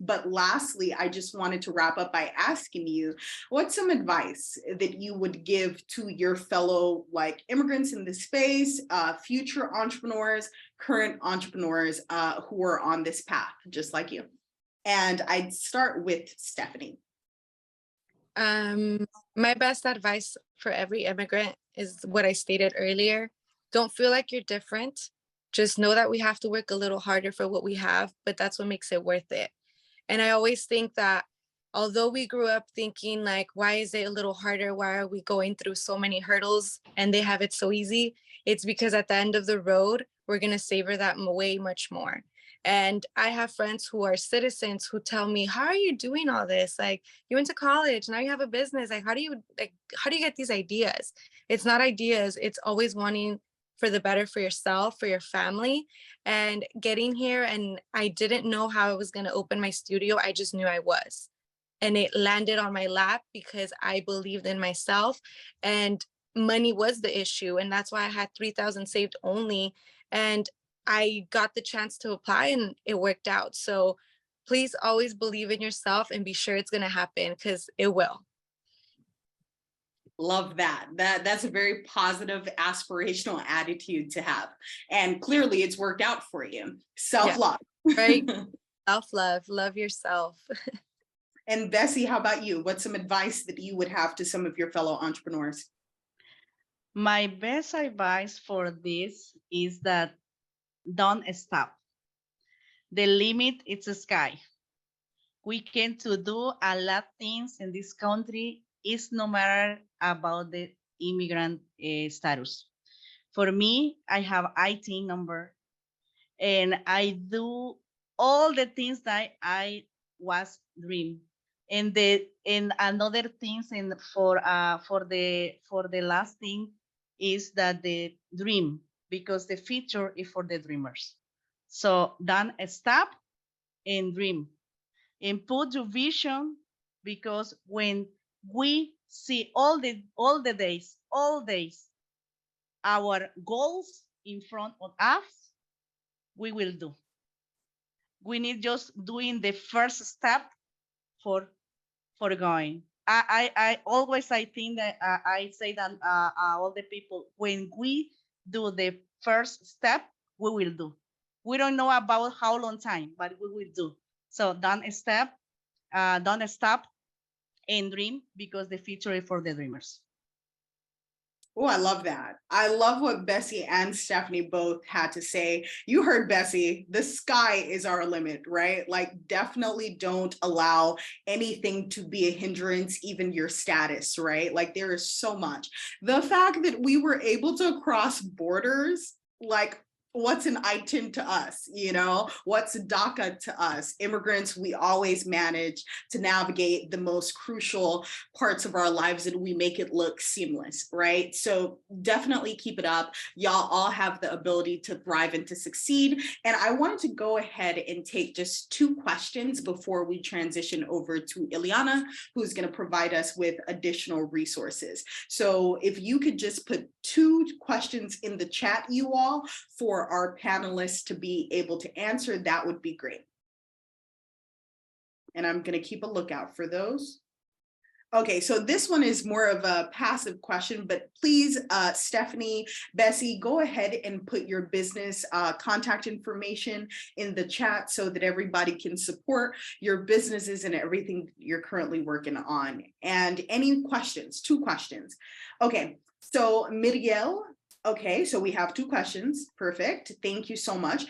But lastly, I just wanted to wrap up by asking you, what's some advice that you would give to your fellow like immigrants in this space, future entrepreneurs, current entrepreneurs who are on this path, just like you? And I'd start with Stephanie. My best advice for every immigrant is what I stated earlier. Don't feel like you're different. Just know that we have to work a little harder for what we have, but that's what makes it worth it. And I always think that although we grew up thinking like, why is it a little harder? Why are we going through so many hurdles and they have it so easy? It's because at the end of the road, we're going to savor that way much more. And I have friends who are citizens who tell me, how are you doing all this? Like, you went to college, now you have a business. Like, how do you get these ideas? It's not ideas. It's always wanting for the better for yourself, for your family. And getting here, and I didn't know how I was going to open my studio. I just knew I was. And it landed on my lap because I believed in myself, and money was the issue. And that's why I had 3,000 saved only. And I got the chance to apply and it worked out. So please always believe in yourself and be sure it's going to happen, because it will. Love that. That's a very positive, aspirational attitude to have. And clearly it's worked out for you. Self-love. Yeah, right. Self-love. Love yourself. And Bessie, how about you? What's some advice that you would have to some of your fellow entrepreneurs? My best advice for this is that don't stop. The limit is the sky. We can to do a lot of things in this country. It's no matter about the immigrant status. For me, I have IT number, and I do all the things that I was dream. And another things for the last thing is that the dream, because the future is for the dreamers. So don't stop and dream and put your vision, because when we see all days, our goals in front of us, we will do. We need just doing the first step for going. I always think that I say that all the people, when we do the first step, we will do. We don't know about how long time, but we will do. So don't stop and dream, because the future is for the dreamers. Oh, I love that. I love what Bessie and Stephanie both had to say. You heard Bessie, the sky is our limit, right? Like, definitely don't allow anything to be a hindrance, even your status, right? Like, there is so much. The fact that we were able to cross borders, like, what's an ITIN to us, you know? What's DACA to us? Immigrants, we always manage to navigate the most crucial parts of our lives and we make it look seamless, right? So definitely keep it up. Y'all all have the ability to thrive and to succeed. And I wanted to go ahead and take just 2 questions before we transition over to Ileana, who's going to provide us with additional resources. So if you could just put 2 questions in the chat, you all, for our panelists to be able to answer, that would be great. And I'm going to keep a lookout for those. Okay, so this one is more of a passive question, but please, Stephanie, Bessie, go ahead and put your business contact information in the chat so that everybody can support your businesses and everything you're currently working on. And any questions? 2 questions. Okay, so Miriel. Okay, so we have 2 questions. Perfect. Thank you so much.